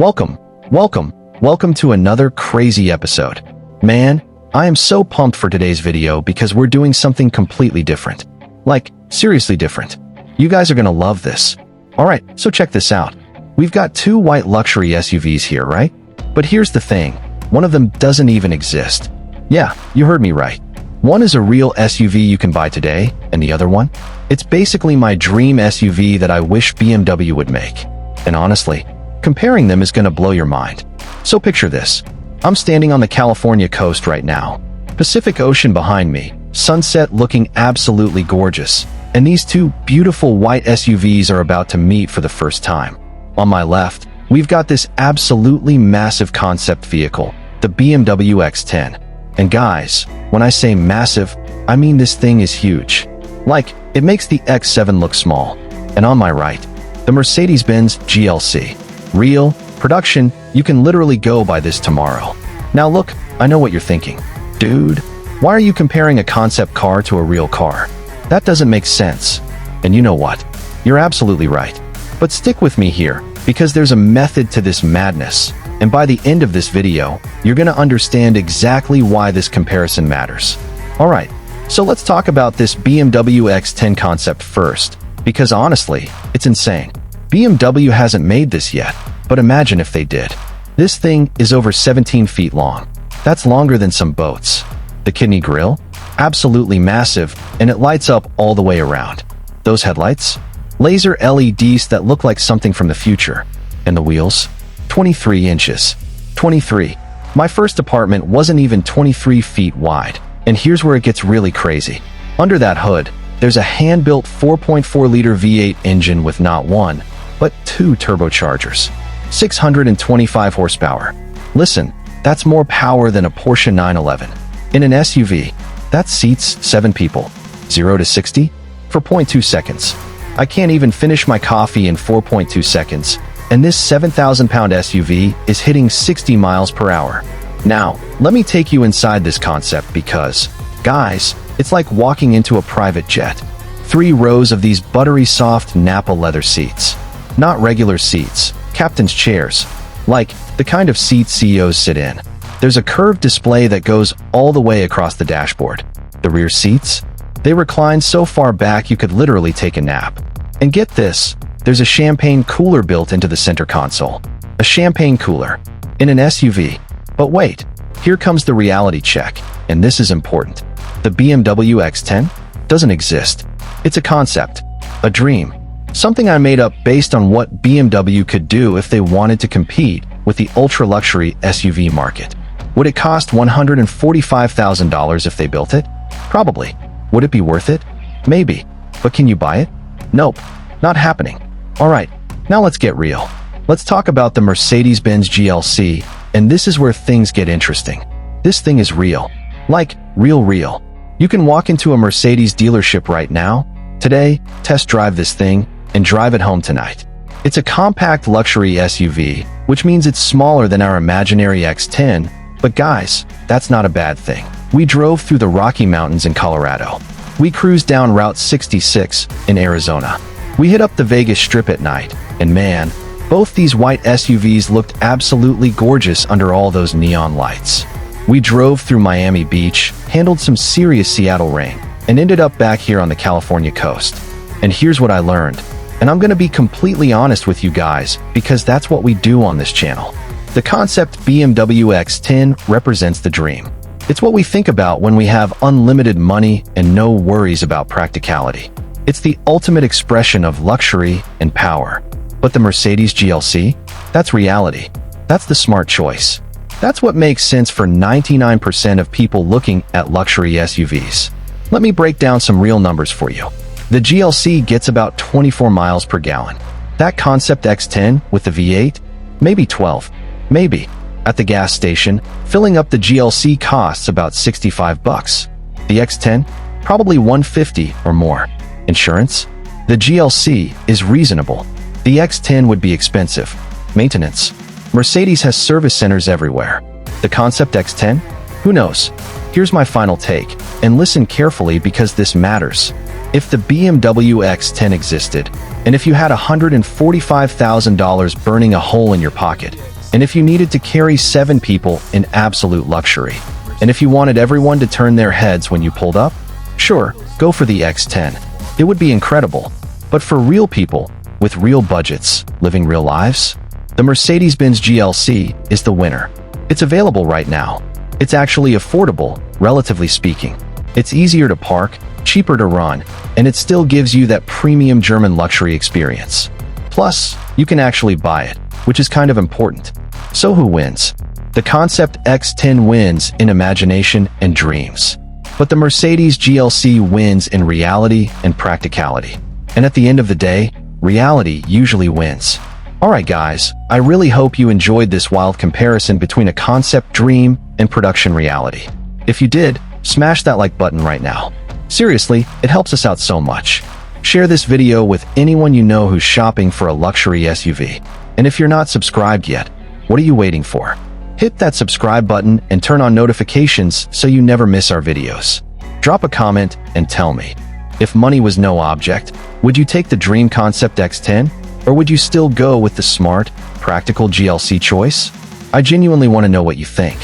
Welcome, welcome, welcome to another crazy episode. Man, I am so pumped for today's video because we're doing something completely different. Like, seriously different. You guys are gonna love this. Alright, so check this out. We've got two white luxury SUVs here, right? But here's the thing, one of them doesn't even exist. Yeah, you heard me right. One is a real SUV you can buy today, and the other one? It's basically my dream SUV that I wish BMW would make. And honestly, comparing them is gonna blow your mind. So picture this. I'm standing on the California coast right now. Pacific Ocean behind me, sunset looking absolutely gorgeous, and these two beautiful white SUVs are about to meet for the first time. On my left, we've got this absolutely massive concept vehicle, the BMW X10. And guys, when I say massive, I mean this thing is huge. Like, it makes the X7 look small. And on my right, the Mercedes GLC. Real, production, you can literally go buy this tomorrow. Now look, I know what you're thinking. Dude, why are you comparing a concept car to a real car? That doesn't make sense. And you know what? You're absolutely right. But stick with me here, because there's a method to this madness. And by the end of this video, you're gonna understand exactly why this comparison matters. Alright, so let's talk about this BMW X10 concept first, because honestly, it's insane. BMW hasn't made this yet, but imagine if they did. This thing is over 17 feet long. That's longer than some boats. The kidney grille? Absolutely massive, and it lights up all the way around. Those headlights? Laser LEDs that look like something from the future. And the wheels? 23 inches. 23. My first apartment wasn't even 23 feet wide. And here's where it gets really crazy. Under that hood, there's a hand-built 4.4-liter V8 engine with not one, but two turbochargers. 625 horsepower. Listen, that's more power than a Porsche 911. In an SUV, that seats 7 people. 0 to 60? For 0.2 seconds. I can't even finish my coffee in 4.2 seconds, and this 7,000-pound SUV is hitting 60 miles per hour. Now, let me take you inside this concept because, guys, it's like walking into a private jet. 3 rows of these buttery soft Napa leather seats. Not regular seats, captain's chairs. Like, the kind of seats CEOs sit in. There's a curved display that goes all the way across the dashboard. The rear seats? They recline so far back you could literally take a nap. And get this, there's a champagne cooler built into the center console. A champagne cooler. In an SUV. But wait, here comes the reality check, and this is important. The BMW X10 doesn't exist. It's a concept. A dream. Something I made up based on what BMW could do if they wanted to compete with the ultra-luxury SUV market. Would it cost $145,000 if they built it? Probably. Would it be worth it? Maybe. But can you buy it? Nope. Not happening. Alright, now let's get real. Let's talk about the Mercedes GLC, and this is where things get interesting. This thing is real. Like, real. You can walk into a Mercedes dealership right now, today, test drive this thing, and drive it home tonight. It's a compact luxury SUV, which means it's smaller than our imaginary X10, but guys, that's not a bad thing. We drove through the Rocky Mountains in Colorado. We cruised down Route 66 in Arizona. We hit up the Vegas Strip at night, and man, both these white SUVs looked absolutely gorgeous under all those neon lights. We drove through Miami Beach, handled some serious Seattle rain, and ended up back here on the California coast. And here's what I learned. And I'm gonna be completely honest with you guys, because that's what we do on this channel. The concept BMW X10 represents the dream. It's what we think about when we have unlimited money and no worries about practicality. It's the ultimate expression of luxury and power. But the Mercedes GLC? That's reality. That's the smart choice. That's what makes sense for 99% of people looking at luxury SUVs. Let me break down some real numbers for you. The GLC gets about 24 miles per gallon. That concept X10 with the V8? Maybe 12. Maybe. At the gas station, filling up the GLC costs about 65 bucks. The X10? Probably 150 or more. Insurance? The GLC is reasonable. The X10 would be expensive. Maintenance? Mercedes has service centers everywhere. The concept X10? Who knows? Here's my final take, and listen carefully because this matters. If the BMW X10 existed, and if you had $145,000 burning a hole in your pocket, And if you needed to carry 7 people in absolute luxury, and if you wanted everyone to turn their heads when you pulled up, sure, go for the X10. It would be incredible. But for real people, with real budgets, living real lives, the Mercedes-Benz GLC is the winner. It's available right now. It's actually affordable, relatively speaking. It's easier to park, cheaper to run, and it still gives you that premium German luxury experience. Plus, you can actually buy it, which is kind of important. So who wins? The concept X10 wins in imagination and dreams. But the Mercedes GLC wins in reality and practicality. And at the end of the day, reality usually wins. Alright guys, I really hope you enjoyed this wild comparison between a concept dream and production reality. If you did, smash that like button right now. Seriously, it helps us out so much. Share this video with anyone you know who's shopping for a luxury SUV. And if you're not subscribed yet, what are you waiting for? Hit that subscribe button and turn on notifications so you never miss our videos. Drop a comment and tell me, if money was no object, would you take the dream concept X10? Or would you still go with the smart, practical GLC choice? I genuinely want to know what you think.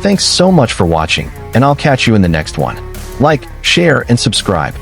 Thanks so much for watching, and I'll catch you in the next one. Like, share, and subscribe.